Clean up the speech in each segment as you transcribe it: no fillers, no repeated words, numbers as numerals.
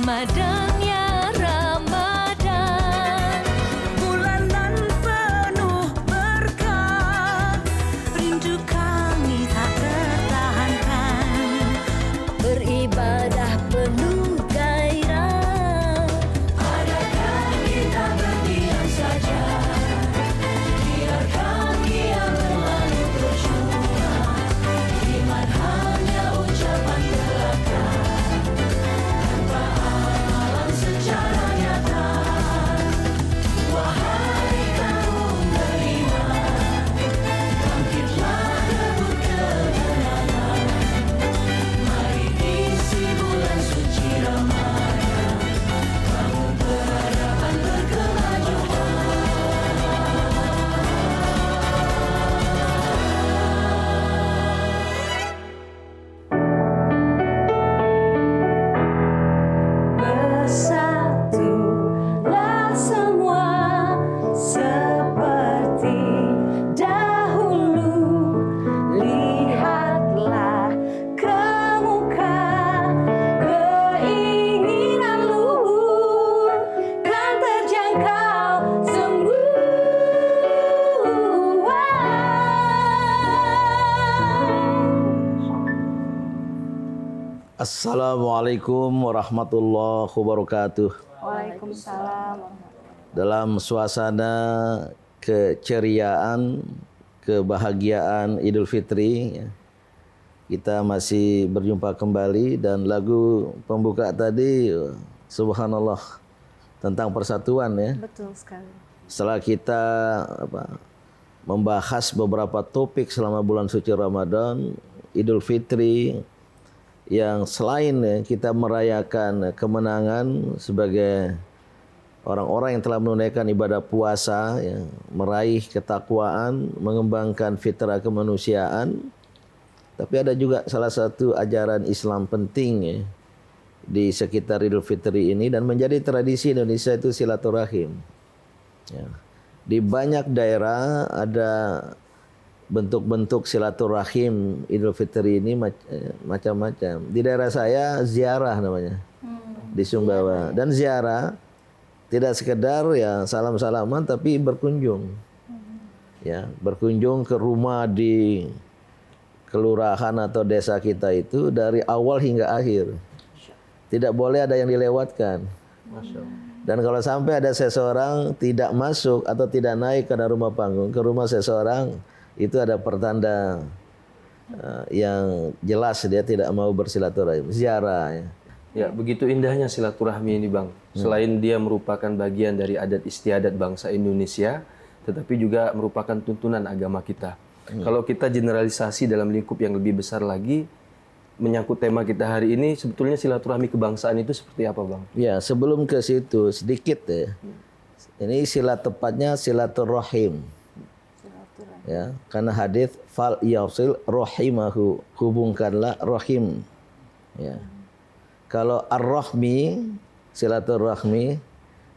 Ramadan ya Ramadan, bulan nan penuh berkah, rindu kami tak tertahankan, beribadah penuh gairah. Adakah kita berdiam saja, biarkan dia berlalu percuma, iman hanya ucapan belaka, tanpa amalan secara nyata. Wahai kaum beriman, bangkitlah rebut kebenaran, mari isi bulan suci Ramadan, bangun peradaban berkemajuan. Bersatulah semua seperti dahulu, lihatlah ke muka, keinginan luhur kan terjangkau semua. Assalamualaikum warahmatullahi wabarakatuh. Waalaikumsalam. Dalam suasana keceriaan, kebahagiaan Idul Fitri, ya, kita masih berjumpa kembali, dan lagu pembuka tadi subhanallah tentang persatuan, ya. Betul sekali. Setelah kita membahas beberapa topik selama bulan suci Ramadan, Idul Fitri, yang selain kita merayakan kemenangan sebagai orang-orang yang telah menunaikan ibadah puasa, ya, meraih ketakwaan, mengembangkan fitrah kemanusiaan, tapi ada juga salah satu ajaran Islam penting, ya, di sekitar Idul Fitri ini, dan menjadi tradisi Indonesia itu silaturahim. Ya. Di banyak daerah ada bentuk-bentuk silaturahim Idul Fitri ini macam-macam. Di daerah saya ziarah namanya, di Sumbawa. Dan ziarah tidak sekedar ya salam-salaman, tapi berkunjung. Ya, berkunjung ke rumah di kelurahan atau desa kita itu dari awal hingga akhir. Tidak boleh ada yang dilewatkan. Dan kalau sampai ada seseorang tidak masuk atau tidak naik ke rumah panggung, ke rumah seseorang, itu ada pertanda yang jelas dia tidak mau bersilaturahim, ziarah, ya. Ya, begitu indahnya silaturahmi ini, Bang. Selain dia merupakan bagian dari adat istiadat bangsa Indonesia, tetapi juga merupakan tuntunan agama kita. Kalau kita generalisasi dalam lingkup yang lebih besar lagi, menyangkut tema kita hari ini, sebetulnya silaturahmi kebangsaan itu seperti apa, Bang? Ya, sebelum ke situ sedikit, ya. Ini tepatnya silaturahim. Ya, karena hadis fal yasil rahimahu, hubungkanlah rahim. Ya. Kalau ar-rahmi, silaturahmi,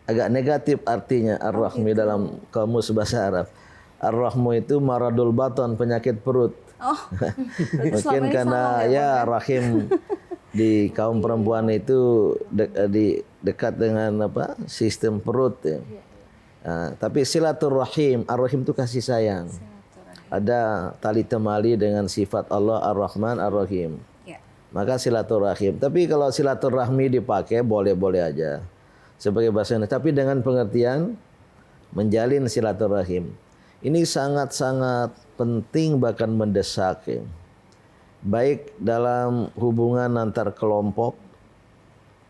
agak negatif artinya ar-rahmi dalam kamus bahasa Arab. Ar-rahmu itu maradul baton, penyakit perut. Oh, mungkin karena ya rahim di kaum perempuan itu dekat dengan sistem perut, ya. Nah, tapi silaturahim, ar-rahim itu kasih sayang. Ada tali temali dengan sifat Allah Ar-Rahman Ar-Rahim. Ya. Maka silaturahim. Tapi kalau silaturahmi dipakai boleh-boleh aja sebagai bahasa Indonesia, tapi dengan pengertian menjalin silaturahim. Ini sangat-sangat penting, bahkan mendesak, ya. Baik dalam hubungan antar kelompok,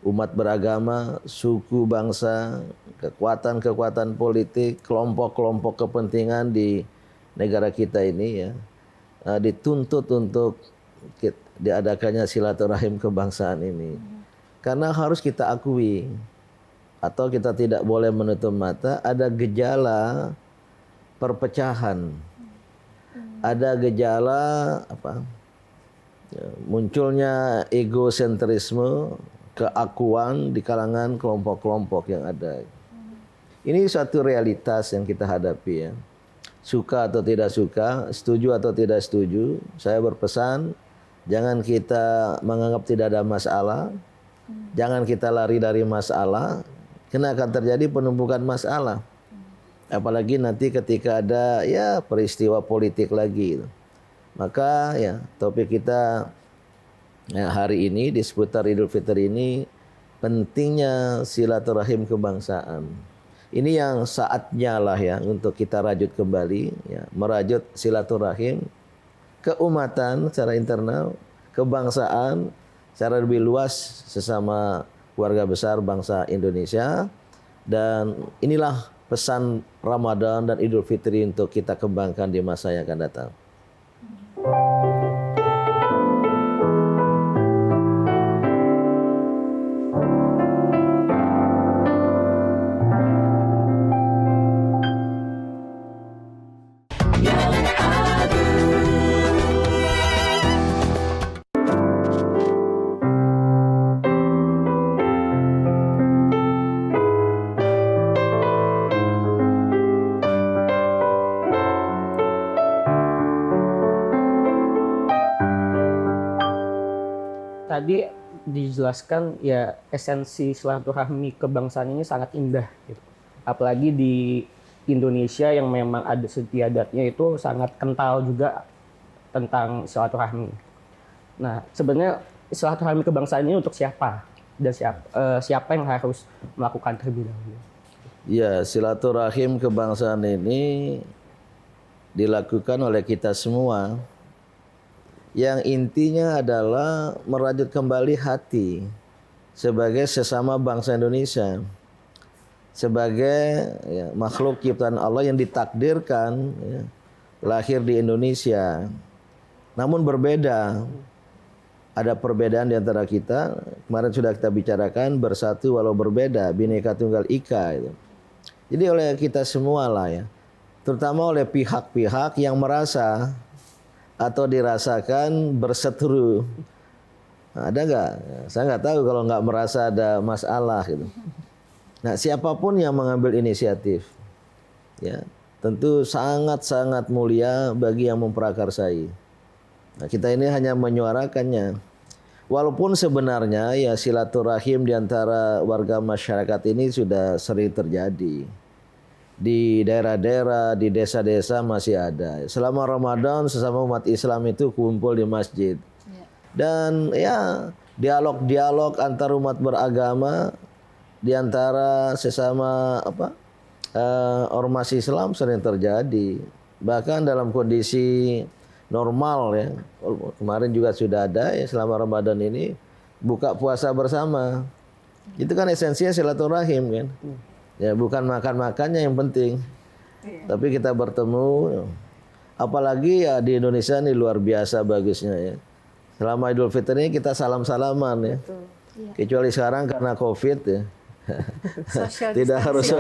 umat beragama, suku, bangsa, kekuatan-kekuatan politik, kelompok-kelompok kepentingan di negara kita ini, ya, dituntut untuk diadakannya silaturahim kebangsaan ini. Karena harus kita akui, atau kita tidak boleh menutup mata, ada gejala perpecahan. Ada gejala munculnya egosentrisme, keakuan di kalangan kelompok-kelompok yang ada. Ini suatu realitas yang kita hadapi, ya. Suka atau tidak suka, setuju atau tidak setuju, saya berpesan jangan kita menganggap tidak ada masalah, Jangan kita lari dari masalah, karena akan terjadi penumpukan masalah. Apalagi nanti ketika ada ya peristiwa politik lagi. Maka ya topik kita ya, hari ini di seputar Idul Fitri ini pentingnya silaturahim kebangsaan. Ini yang saatnya lah ya untuk kita rajut kembali, ya, merajut silaturahim keumatan secara internal, kebangsaan secara lebih luas sesama keluarga besar bangsa Indonesia. Dan inilah pesan Ramadan dan Idul Fitri untuk kita kembangkan di masa yang akan datang. Tadi dijelaskan ya esensi silaturahmi kebangsaan ini sangat indah gitu. Apalagi di Indonesia yang memang adat istiadatnya itu sangat kental juga tentang silaturahmi. Nah, sebenarnya silaturahmi kebangsaan ini untuk siapa dan siapa yang harus melakukan terlebih dahulu? Ya, silaturahim kebangsaan ini dilakukan oleh kita semua. Yang intinya adalah merajut kembali hati sebagai sesama bangsa Indonesia, sebagai ya, makhluk ciptaan Allah yang ditakdirkan ya, lahir di Indonesia, namun berbeda. Ada perbedaan di antara kita. Kemarin sudah kita bicarakan bersatu walau berbeda, Bhinneka Tunggal Ika itu. Jadi oleh kita semua lah ya, terutama oleh pihak-pihak yang merasa atau dirasakan berseteru. Nah, ada nggak? Saya nggak tahu kalau nggak merasa ada masalah gitu. Nah, siapapun yang mengambil inisiatif, ya tentu sangat-sangat mulia bagi yang memprakarsai. Nah, kita ini hanya menyuarakannya. Walaupun sebenarnya ya silaturahim di antara warga masyarakat ini sudah sering terjadi. Di daerah-daerah, di desa-desa masih ada. Selama Ramadan sesama umat Islam itu kumpul di masjid. Dan ya dialog-dialog antar umat beragama di antara sesama ormas Islam sering terjadi. Bahkan dalam kondisi normal ya. Kemarin juga sudah ada ya selama Ramadan ini buka puasa bersama. Itu kan esensinya silaturahim kan. Ya bukan makan-makannya yang penting, tapi kita bertemu. Apalagi ya di Indonesia ini luar biasa bagusnya ya. Selama Idul Fitri ini kita salam-salaman ya. Kecuali sekarang karena COVID ya. Tidak harus.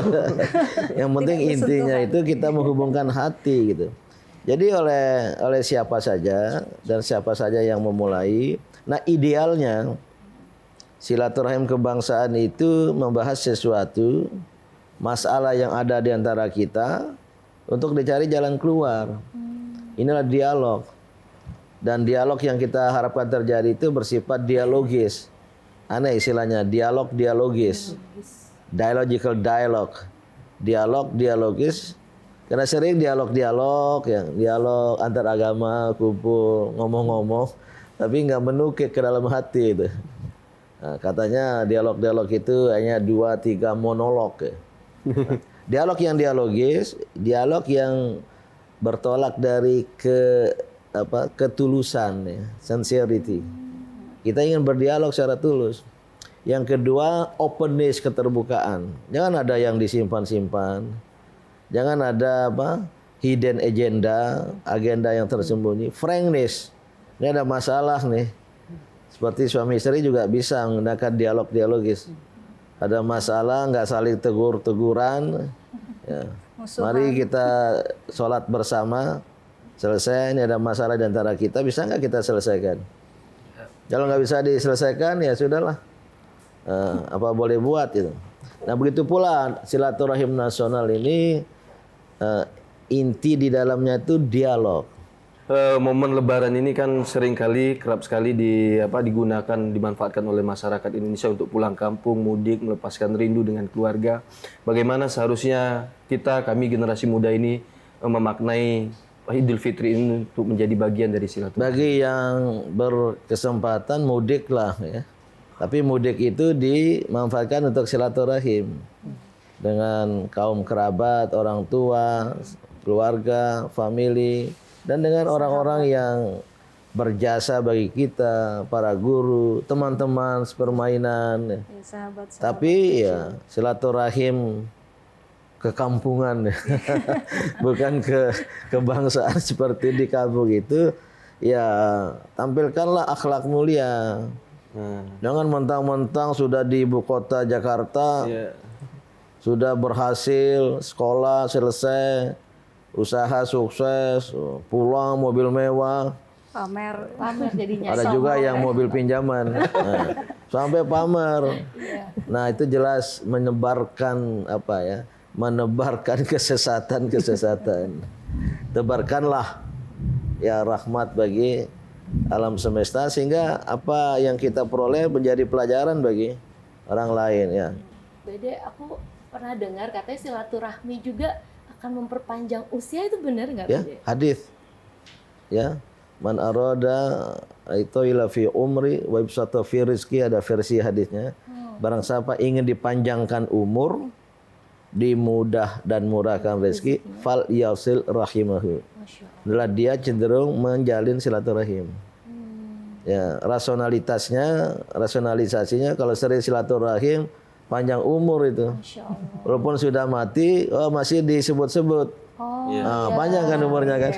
Yang penting intinya itu kita menghubungkan hati gitu. Jadi oleh siapa saja dan siapa saja yang memulai. Nah idealnya silaturahim kebangsaan itu membahas sesuatu masalah yang ada di antara kita untuk dicari jalan keluar. Inilah dialog. Dan dialog yang kita harapkan terjadi itu bersifat dialogis. Aneh istilahnya, dialog dialogis. Dialogical dialogue. Dialog dialogis. Karena sering dialog-dialog, ya, dialog antar agama, kumpul, ngomong-ngomong, tapi nggak menukik ke dalam hati itu. Nah, katanya dialog-dialog itu hanya 2-3 monolog. Ya. Dialog yang dialogis, dialog yang bertolak dari ketulusan, ya, sincerity. Kita ingin berdialog secara tulus. Yang kedua, openness, keterbukaan. Jangan ada yang disimpan-simpan. Jangan ada hidden agenda yang tersembunyi. Frankness. Ini ada masalah nih. Seperti suami istri juga bisa menggunakan dialogis. Ada masalah, nggak saling teguran. Ya. Mari kita sholat bersama. Selesai, ini ada masalah di antara kita. Bisa nggak kita selesaikan? Kalau nggak bisa diselesaikan, ya sudahlah. Apa boleh buat itu. Nah begitu pula silaturahim nasional ini inti di dalamnya itu dialog. Momen Lebaran ini kan kerap sekali digunakan, dimanfaatkan oleh masyarakat Indonesia untuk pulang kampung, mudik, melepaskan rindu dengan keluarga. Bagaimana seharusnya kami generasi muda ini memaknai Idul Fitri ini untuk menjadi bagian dari silaturahmi? Bagi yang berkesempatan mudik lah ya. Tapi mudik itu dimanfaatkan untuk silaturahim dengan kaum kerabat, orang tua, keluarga, famili, dan dengan orang-orang yang berjasa bagi kita, para guru, teman-teman sepermainan. Ya, sahabat. Tapi ya silaturahim kekampungan, bukan kebangsaan seperti di kampung itu. Ya tampilkanlah akhlak mulia. Jangan mentang-mentang sudah di ibu kota Jakarta, sudah berhasil, sekolah selesai, usaha sukses, pulang mobil mewah. Pamer jadinya. Ada juga yang mobil pinjaman. Nah, sampai pamer. Nah, itu jelas menebarkan menebarkan kesesatan. Tebarkanlah ya rahmat bagi alam semesta sehingga apa yang kita peroleh menjadi pelajaran bagi orang lain ya. Dede, aku pernah dengar katanya silaturahmi juga akan memperpanjang usia, itu benar nggak? Ya, hadis. Ya, man arada ila fi umri wa ibsata fi rizqi, ada versi hadisnya. Barang siapa ingin dipanjangkan umur, dimudah dan murahkan rezeki, fal yasil rahimahu. Adalah dia cenderung menjalin silaturahim. Ya, rasionalisasinya kalau sering silaturahim panjang umur itu. Walaupun sudah mati, masih disebut-sebut. Panjang kan umurnya kan.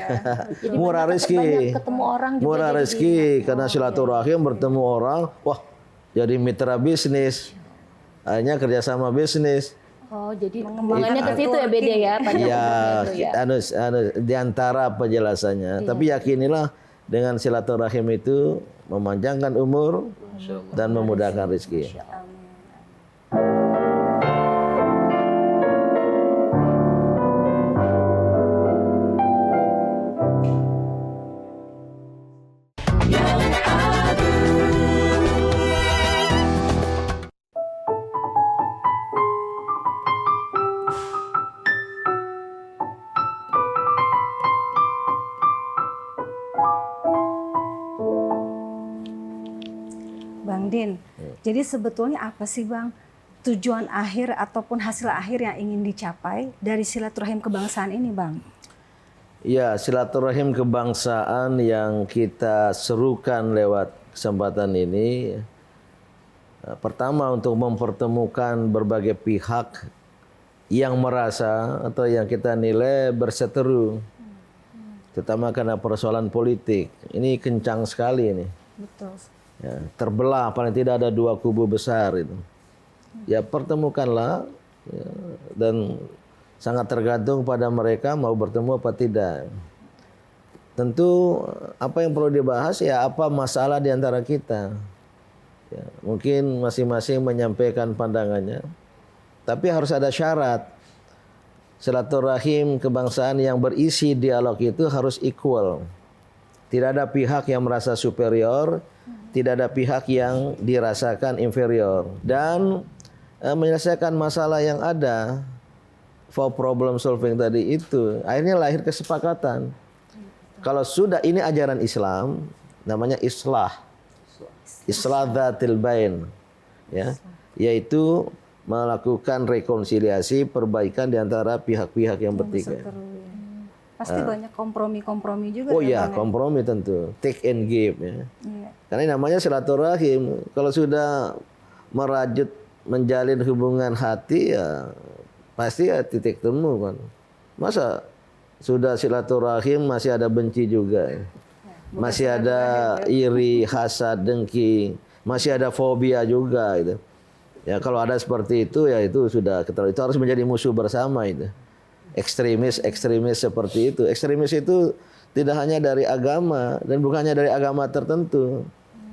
Murah rezeki. Ketemu orang juga. Murah rezeki karena silaturahim bertemu orang, wah jadi mitra bisnis. Akhirnya kerjasama bisnis. Oh, jadi pengembangannya ke situ ya, beda ya panjang umurnya itu ya. Di antara penjelasannya. Tapi yakinilah dengan silaturahim itu memanjangkan umur dan memudahkan rezeki. Bang Din, jadi sebetulnya apa sih Bang tujuan akhir ataupun hasil akhir yang ingin dicapai dari silaturahim kebangsaan ini Bang? Ya, silaturahim kebangsaan yang kita serukan lewat kesempatan ini, pertama untuk mempertemukan berbagai pihak yang merasa atau yang kita nilai berseteru, terutama karena persoalan politik. Ini kencang sekali ini. Betul. Ya, terbelah, paling tidak ada dua kubu besar itu. Ya pertemukanlah ya, dan sangat tergantung pada mereka mau bertemu apa tidak. Tentu apa yang perlu dibahas ya apa masalah di antara kita. Ya, mungkin masing-masing menyampaikan pandangannya. Tapi harus ada syarat. Silaturahim kebangsaan yang berisi dialog itu harus equal. Tidak ada pihak yang merasa superior, tidak ada pihak yang dirasakan inferior. Dan menyelesaikan masalah yang ada, for problem solving tadi itu, akhirnya lahir kesepakatan. Kalau sudah ini ajaran Islam, namanya islah. Islah dzatil bain. Ya, yaitu melakukan rekonsiliasi, perbaikan di antara pihak-pihak yang bertikai. Pasti banyak kompromi-kompromi juga. Oh ya, iya, kompromi tentu, take and give ya. Karena ini namanya silaturahim. Kalau sudah merajut menjalin hubungan hati ya pasti ya titik temu kan. Masa sudah silaturahim masih ada benci juga ya. Masih ada iri, hasad, dengki, masih ada fobia juga gitu. Ya kalau ada seperti itu ya itu sudah itu harus menjadi musuh bersama itu. Ekstremis seperti itu. Ekstremis itu tidak hanya dari agama dan bukannya dari agama tertentu.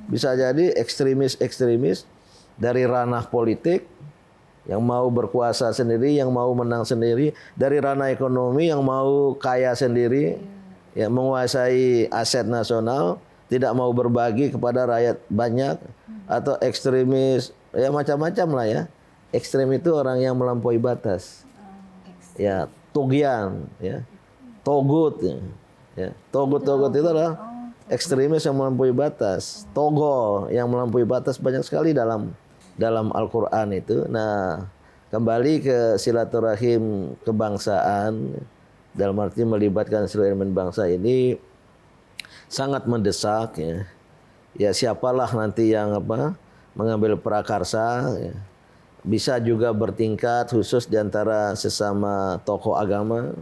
Bisa jadi ekstremis dari ranah politik yang mau berkuasa sendiri, yang mau menang sendiri, dari ranah ekonomi yang mau kaya sendiri, ya menguasai aset nasional, tidak mau berbagi kepada rakyat banyak, atau ekstremis, ya macam-macam lah ya. Ekstrem itu orang yang melampaui batas, ya tugian, ya togut, ya togut itu adalah ekstremis yang melampaui batas. Togo yang melampaui batas banyak sekali dalam Al-Quran itu. Nah, kembali ke silaturahim kebangsaan, dalam arti melibatkan seluruh elemen bangsa ini sangat mendesak, ya. Ya siapalah nanti yang mengambil prakarsa, ya. Bisa juga bertingkat khusus di antara sesama tokoh agama.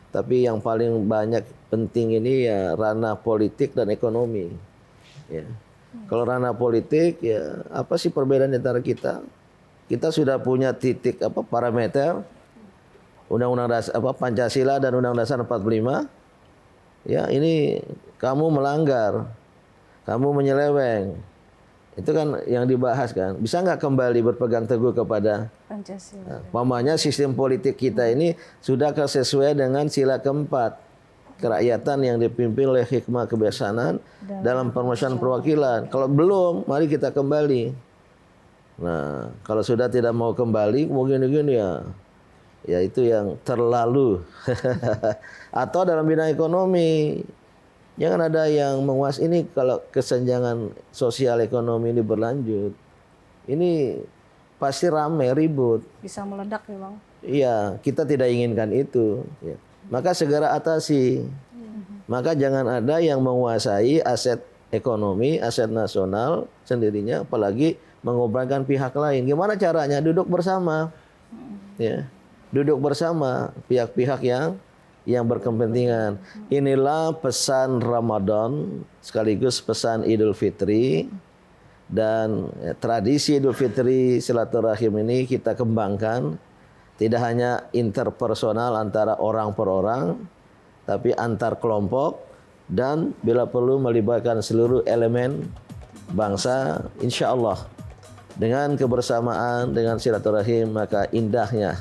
Tapi yang paling banyak penting ini ya ranah politik dan ekonomi. Ya. Kalau ranah politik, ya apa sih perbedaan antara kita? Kita sudah punya titik parameter Undang-Undang Dasar Pancasila dan Undang-Undang Dasar 45. Ya, ini kamu melanggar, kamu menyeleweng. Itu kan yang dibahas kan. Bisa nggak kembali berpegang teguh kepada Pancasila. Pamannya sistem politik kita ini sudah sesuai dengan sila keempat. Kerakyatan yang dipimpin oleh hikmah kebijaksanaan dalam permusuhan perwakilan. Kalau belum, mari kita kembali. Nah, kalau sudah tidak mau kembali, mungkin ya itu yang terlalu. Atau dalam bidang ekonomi, jangan ada yang menguasai ini. Kalau kesenjangan sosial ekonomi ini berlanjut, ini pasti ramai ribut. Bisa meledak ya Bang. Iya, kita tidak inginkan itu. Ya. Maka segera atasi. Maka jangan ada yang menguasai aset ekonomi, aset nasional sendirinya, apalagi mengobrolkan pihak lain. Gimana caranya? Duduk bersama, ya, duduk bersama pihak-pihak yang berkepentingan. Inilah pesan Ramadan sekaligus pesan Idul Fitri, dan tradisi Idul Fitri silaturahim ini kita kembangkan. Tidak hanya interpersonal antara orang per orang, tapi antar kelompok, dan bila perlu melibatkan seluruh elemen bangsa. Insya Allah dengan kebersamaan, dengan silaturahim, maka indahnya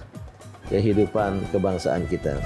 kehidupan kebangsaan kita.